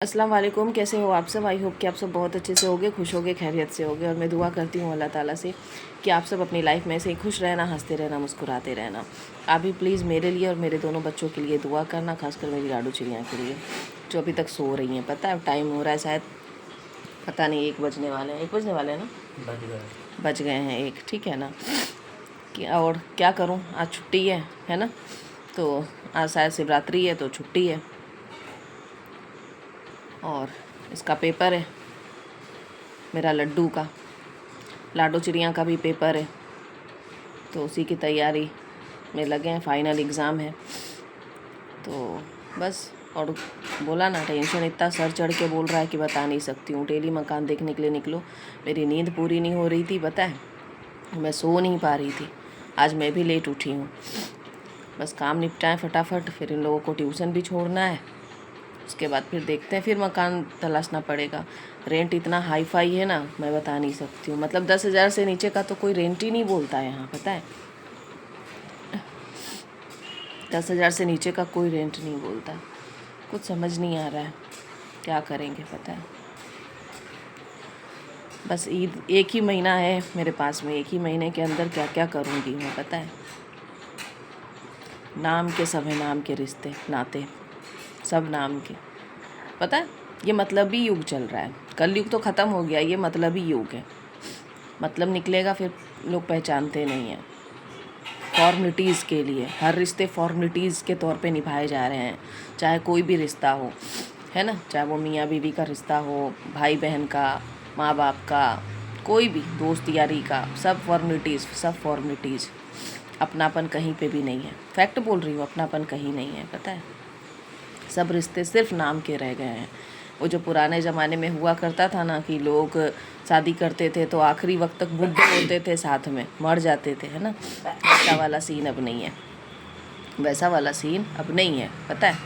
अस्सलाम वालेकुम, कैसे हो आप सब। आई होप कि आप सब बहुत अच्छे से होगे, खुश होगे, खैरियत से होगे। और मैं दुआ करती हूँ अल्लाह ताला से कि आप सब अपनी लाइफ में ऐसे ही खुश रहना, हंसते रहना, मुस्कुराते रहना। आप भी प्लीज़ मेरे लिए और मेरे दोनों बच्चों के लिए दुआ करना, खासकर मेरी लाडू चिड़िया के लिए जो अभी तक सो रही हैं। पता है टाइम हो रहा है शायद, पता नहीं 1 बजने वाले हैं। 1 बजने वाले हैं ना, बज गए हैं 1, ठीक है ना। और क्या करूँ, आज छुट्टी है ना। तो आज शायद शिवरात्रि है तो छुट्टी है, और इसका पेपर है मेरा लड्डू का, लाडो चिड़िया का भी पेपर है, तो उसी की तैयारी में लगे हैं। फाइनल एग्ज़ाम है तो बस। और बोला ना, टेंशन इतना सर चढ़ के बोल रहा है कि बता नहीं सकती हूँ। डेली मकान देखने के लिए निकलो, मेरी नींद पूरी नहीं हो रही थी, पता है मैं सो नहीं पा रही थी। आज मैं भी लेट उठी हूँ। बस काम निपटाएं फटाफट, फिर इन लोगों को ट्यूशन भी छोड़ना है। उसके बाद फिर देखते हैं, फिर मकान तलाशना पड़ेगा। रेंट इतना हाई फाई है ना, मैं बता नहीं सकती हूँ। मतलब 10,000 से नीचे का तो कोई रेंट ही नहीं बोलता है यहाँ, पता है 10,000 से नीचे का कोई रेंट नहीं बोलता। कुछ समझ नहीं आ रहा है क्या करेंगे, पता है। बस ईद 1 ही महीना है मेरे पास में, 1 ही महीने के अंदर क्या क्या करूँगी मैं, पता है। नाम के सब है, नाम के रिश्ते नाते सब नाम के, पता है। ये मतलबी युग चल रहा है, कल युग तो ख़त्म हो गया, ये मतलबी युग है। मतलब निकलेगा फिर लोग पहचानते नहीं हैं। फॉर्मलिटीज़ के लिए हर रिश्ते फॉर्मलिटीज़ के तौर पे निभाए जा रहे हैं, चाहे कोई भी रिश्ता हो, है ना। चाहे वो मियाँ बीवी का रिश्ता हो, भाई बहन का, माँ बाप का, कोई भी दोस्त यारी का, सब फॉर्मलिटीज़, सब फॉर्मलिटीज़। अपनापन कहीं पे भी नहीं है। फैक्ट बोल रही हूँ, अपनापन कहीं नहीं है, पता है। सब रिश्ते सिर्फ नाम के रह गए हैं। वो जो पुराने ज़माने में हुआ करता था ना, कि लोग शादी करते थे तो आखिरी वक्त तक बूढ़े होते थे, साथ में मर जाते थे, है ना। वैसा वाला सीन अब नहीं है, वैसा वाला सीन अब नहीं है, पता है।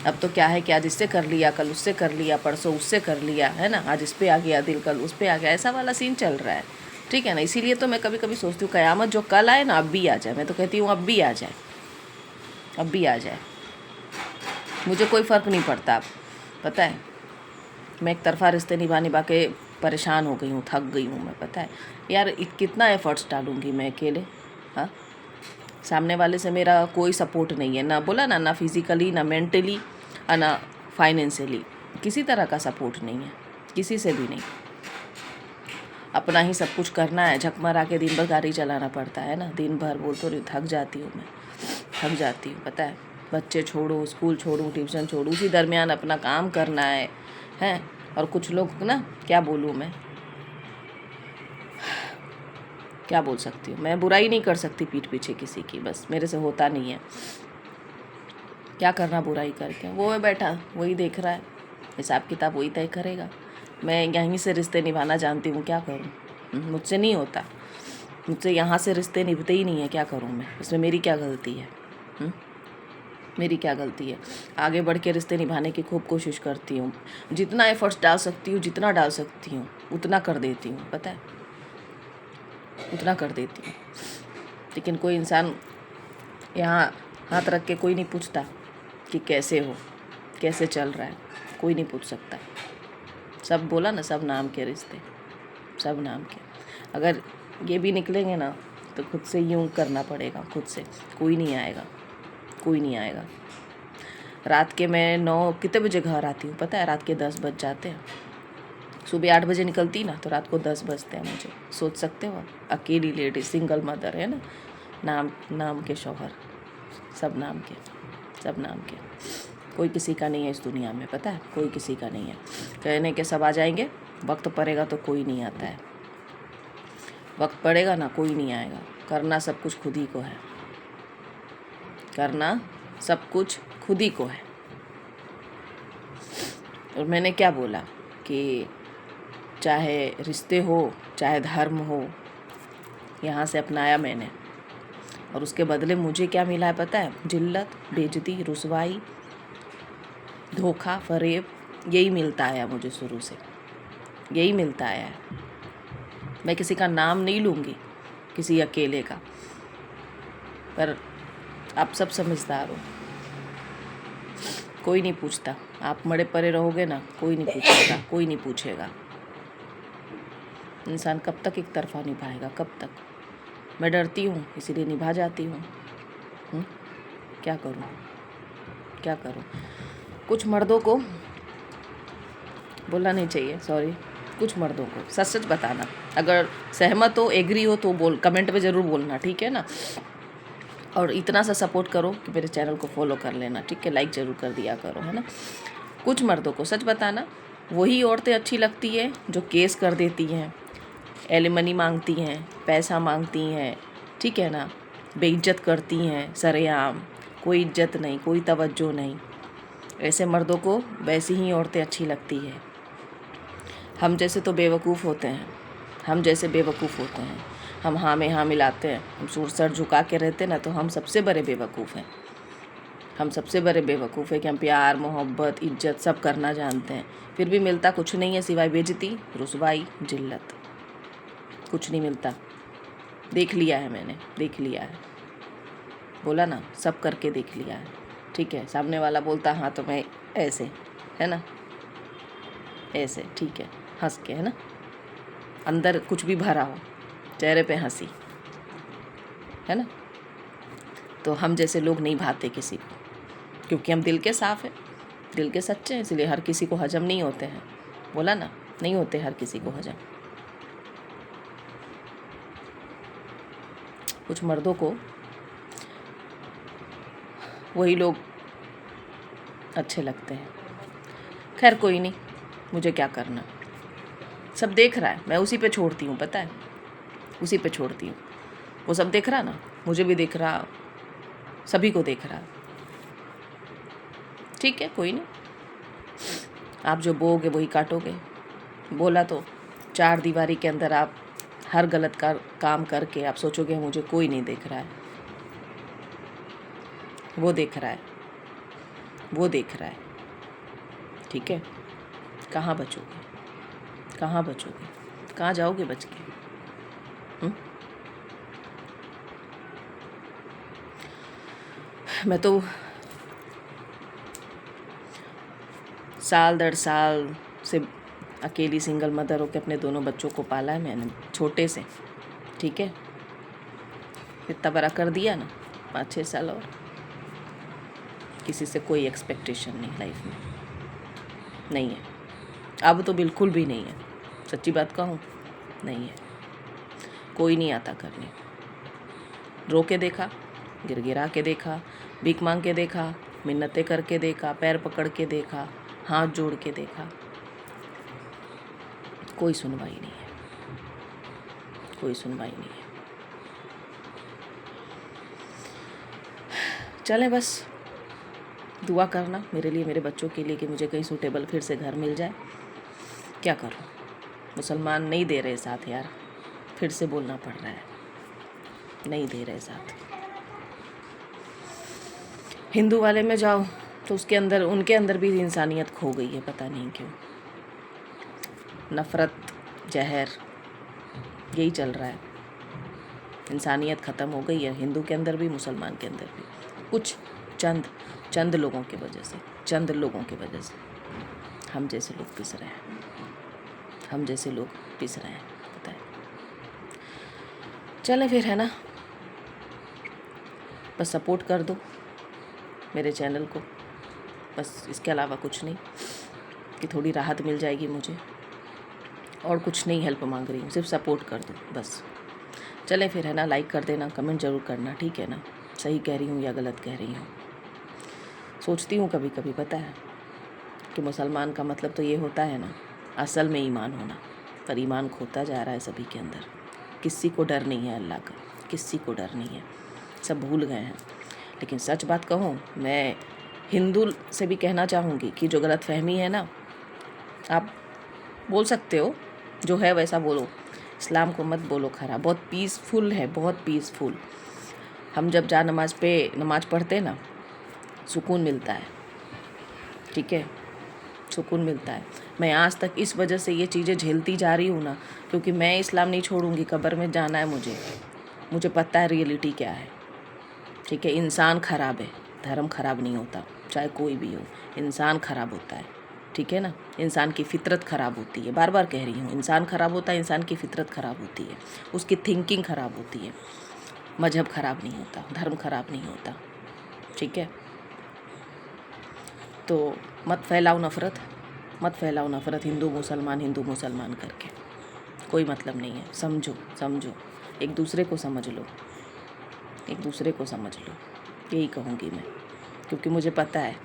अब तो क्या है कि आज इससे कर लिया, कल उससे कर लिया, परसों उससे कर लिया, है ना। आज इस पे आ गया दिल, कल उस पे आ गया, ऐसा वाला सीन चल रहा है, ठीक है ना। इसीलिए तो मैं कभी कभी सोचती हूँ क़यामत जो कल आए ना, अब भी आ जाए। मैं तो कहती हूँ अब भी आ जाए, अब भी आ जाए, मुझे कोई फ़र्क नहीं पड़ता। अब पता है मैं एक तरफा रिश्ते निभा के परेशान हो गई हूँ, थक गई हूँ मैं, पता है यार। कितना एफ़र्ट्स डालूँगी मैं अकेले, हाँ। सामने वाले से मेरा कोई सपोर्ट नहीं है, ना बोला ना फिज़िकली, ना मेंटली, ना फाइनेंशियली, किसी तरह का सपोर्ट नहीं है, किसी से भी नहीं। अपना ही सब कुछ करना है, झक मारा के दिन भर गाड़ी चलाना पड़ता है ना। दिन भर बोल तो रही, थक जाती हूँ मैं, थक जाती हूँ, पता है। बच्चे छोड़ो, स्कूल छोड़ो, ट्यूशन छोड़ो, उसी दरमियान अपना काम करना है। और कुछ लोग ना, क्या बोलूँ मैं, क्या बोल सकती हूँ मैं, बुराई नहीं कर सकती पीठ पीछे किसी की, बस मेरे से होता नहीं है। क्या करना बुराई करके, वो है बैठा वही देख रहा है, हिसाब किताब वही तय करेगा। मैं यहीं से रिश्ते निभाना जानती हूँ, क्या करूँ, मुझसे नहीं होता। मुझसे यहाँ से रिश्ते निभते ही नहीं है, क्या करूँ मैं, इसमें मेरी क्या गलती है, मेरी क्या गलती है। आगे बढ़ के रिश्ते निभाने की खूब कोशिश करती हूँ, जितना एफर्ट्स डाल सकती हूँ, जितना डाल सकती हूँ उतना कर देती हूँ, पता है, उतना कर देती हूँ। लेकिन कोई इंसान यहाँ हाथ रख के कोई नहीं पूछता कि कैसे हो, कैसे चल रहा है, कोई नहीं पूछ सकता। सब बोला ना, सब नाम के रिश्ते, सब नाम के। अगर ये भी निकलेंगे ना तो खुद से यूँ करना पड़ेगा, खुद से। कोई नहीं आएगा, कोई नहीं आएगा। रात के मैं 9 कितने बजे घर आती हूँ, पता है, रात के 10 बज जाते हैं। सुबह 8 बजे निकलती ना तो रात को 10 बजते हैं मुझे। सोच सकते हो, अकेली लेडी, सिंगल मदर, है ना। नाम के शौहर, सब नाम के, सब नाम के। कोई किसी का नहीं है इस दुनिया में, पता है, कोई किसी का नहीं है। कहने के सब आ जाएंगे, वक्त पड़ेगा तो कोई नहीं आता है। वक्त पड़ेगा ना, कोई नहीं आएगा। करना सब कुछ खुद ही को है, करना सब कुछ खुद ही को है। और मैंने क्या बोला कि चाहे रिश्ते हो, चाहे धर्म हो, यहाँ से अपनाया मैंने, और उसके बदले मुझे क्या मिला है पता है। जिल्लत, बेइज्जती, रुसवाई, धोखा, फरेब, यही मिलता आया मुझे शुरू से, यही मिलता आया है। मैं किसी का नाम नहीं लूँगी, किसी अकेले का, पर आप सब समझदार हो, कोई नहीं पूछता। आप मरे पड़े रहोगे ना, कोई नहीं पूछेगा, कोई नहीं पूछेगा। इंसान कब तक एक तरफा निभाएगा, कब तक? मैं डरती हूँ इसीलिए निभा जाती हूँ। क्या करूँ, क्या करूँ? कुछ मर्दों को बोलना नहीं चाहिए, सॉरी, कुछ मर्दों को सच सच बताना। अगर सहमत हो, एग्री हो तो कमेंट में ज़रूर बोलना, ठीक है ना? और इतना सा सपोर्ट करो कि मेरे चैनल को फॉलो कर लेना, ठीक है? लाइक ज़रूर कर दिया करो, है ना? कुछ मर्दों को सच बताना, वही औरतें अच्छी लगती है जो केस कर देती हैं, एलिमनी मांगती हैं, पैसा मांगती हैं, ठीक है ना? बेइज्जत करती हैं सरेआम, कोई इज्जत नहीं, कोई तवज्जो नहीं। ऐसे मर्दों को वैसी ही औरतें अच्छी लगती है। हम जैसे तो बेवकूफ़ होते हैं, हम जैसे बेवकूफ़ होते हैं, हम हाँ में हाँ मिलाते हैं, हम सर झुका के रहते हैं ना, तो हम सबसे बड़े बेवकूफ़ हैं। हम सबसे बड़े बेवकूफ़ हैं कि हम प्यार, मोहब्बत, इज्जत सब करना जानते हैं, फिर भी मिलता कुछ नहीं है सिवाय बेइज्जती, रुसवाई, जिल्लत। कुछ नहीं मिलता। देख लिया है मैंने, देख लिया है, बोला ना, सब करके देख लिया है, ठीक है? सामने वाला बोलता हाँ तो मैं ऐसे, है ना, ऐसे, ठीक है, हंस के, है ना, अंदर कुछ भी भरा हो, चेहरे पे हंसी, है ना? तो हम जैसे लोग नहीं भाते किसी को, क्योंकि हम दिल के साफ़ हैं, दिल के सच्चे हैं, इसलिए हर किसी को हजम नहीं होते हैं। बोला ना, नहीं होते हर किसी को हजम। कुछ मर्दों को वही लोग अच्छे लगते हैं। खैर कोई नहीं, मुझे क्या करना, सब देख रहा है, मैं उसी पे छोड़ती हूँ, पता है, उसी पे छोड़ती हूँ। वो सब देख रहा ना, मुझे भी देख रहा, सभी को देख रहा, ठीक है, कोई नहीं। आप जो बोओगे वही काटोगे। बोला तो 4 दीवारी के अंदर आप हर गलत काम करके आप सोचोगे मुझे कोई नहीं देख रहा है, वो देख रहा है, वो देख रहा है, ठीक है? कहाँ बचोगे, कहाँ बचोगे, कहाँ जाओगे बच के? मैं तो साल दर साल से अकेली सिंगल मदर होकर अपने दोनों बच्चों को पाला है मैंने, छोटे से, ठीक है? इतना बड़ा कर दिया ना, 5-6 साल, और किसी से कोई एक्सपेक्टेशन नहीं लाइफ में, नहीं है। अब तो बिल्कुल भी नहीं है, सच्ची बात कहूँ, नहीं है, कोई नहीं आता करने। रो के देखा, गिरगिरा के देखा, भीख मांग के देखा, मिन्नतें करके देखा, पैर पकड़ के देखा, हाथ जोड़ के देखा, कोई सुनवाई नहीं है, कोई सुनवाई नहीं है। चलें, बस दुआ करना मेरे लिए, मेरे बच्चों के लिए, कि मुझे कहीं सूटेबल फिर से घर मिल जाए। क्या करूं, मुसलमान नहीं दे रहे साथ यार, फिर से बोलना पड़ रहा है, नहीं दे रहे साथ। हिंदू वाले में जाओ तो उसके अंदर, उनके अंदर भी इंसानियत खो गई है, पता नहीं क्यों। नफ़रत, जहर, यही चल रहा है। इंसानियत ख़त्म हो गई है, हिंदू के अंदर भी, मुसलमान के अंदर भी। कुछ चंद लोगों की वजह से, चंद लोगों की वजह से हम जैसे लोग पिस रहे हैं, हम जैसे लोग पिस रहे हैं, पता है। चले फिर, है ना, बस सपोर्ट कर दो मेरे चैनल को, बस, इसके अलावा कुछ नहीं, कि थोड़ी राहत मिल जाएगी मुझे, और कुछ नहीं हेल्प मांग रही हूँ, सिर्फ सपोर्ट कर दो बस। चलें फिर, है ना, लाइक कर देना, कमेंट ज़रूर करना, ठीक है ना, सही कह रही हूँ या गलत कह रही हूँ। सोचती हूँ कभी कभी, पता है, कि मुसलमान का मतलब तो ये होता है ना असल में ईमान होना, पर ईमान खोता जा रहा है सभी के अंदर। किसी को डर नहीं है अल्लाह का, किसी को डर नहीं है, सब भूल गए हैं। लेकिन सच बात कहूँ, मैं हिंदू से भी कहना चाहूँगी कि जो गलतफहमी है ना, आप बोल सकते हो, जो है वैसा बोलो, इस्लाम को मत बोलो खराब, बहुत पीसफुल है, बहुत पीसफुल। हम जब नमाज पढ़ते ना, सुकून मिलता है, ठीक है, सुकून मिलता है। मैं आज तक इस वजह से ये चीज़ें झेलती जा रही हूँ ना, क्योंकि मैं इस्लाम नहीं छोड़ूंगी, कब्र में जाना है मुझे पता है रियलिटी क्या है, ठीक है। इंसान ख़राब है, धर्म ख़राब नहीं होता, चाहे कोई भी हो। इंसान ख़राब होता है, ठीक है ना। इंसान की फितरत ख़राब होती है, बार बार कह रही हूँ, इंसान ख़राब होता है, इंसान की फितरत ख़राब होती है, उसकी थिंकिंग ख़राब होती है। मजहब ख़राब नहीं होता, धर्म ख़राब नहीं होता, ठीक है। तो मत फैलाओ नफ़रत हिंदू मुसलमान करके, कोई मतलब नहीं है। समझो, एक दूसरे को समझ लो, यही कहूँगी मैं, क्योंकि मुझे पता है,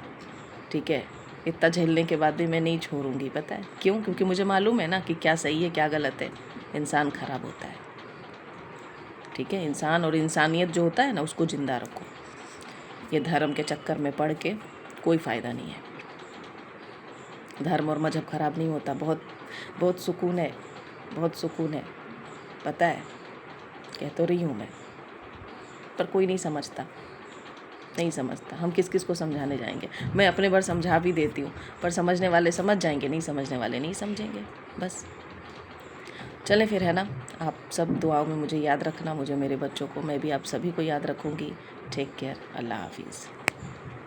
ठीक है, इतना झेलने के बाद भी मैं नहीं छोड़ूंगी। पता है क्यों? क्योंकि मुझे मालूम है ना कि क्या सही है क्या गलत है। इंसान ख़राब होता है, ठीक है। इंसान और इंसानियत जो होता है ना, उसको ज़िंदा रखो। ये धर्म के चक्कर में पड़ के कोई फ़ायदा नहीं है। धर्म और मजहब ख़राब नहीं होता, बहुत सुकून है, पता है, कह तो रही हूँ मैं, पर कोई नहीं समझता। हम किस किस को समझाने जाएंगे। मैं अपने बार समझा भी देती हूँ, पर समझने वाले समझ जाएंगे, नहीं समझने वाले नहीं समझेंगे, बस। चलें फिर, है ना। आप सब दुआओं में मुझे याद रखना, मुझे, मेरे बच्चों को, मैं भी आप सभी को याद रखूँगी। टेक केयर, अल्लाह हाफिज़।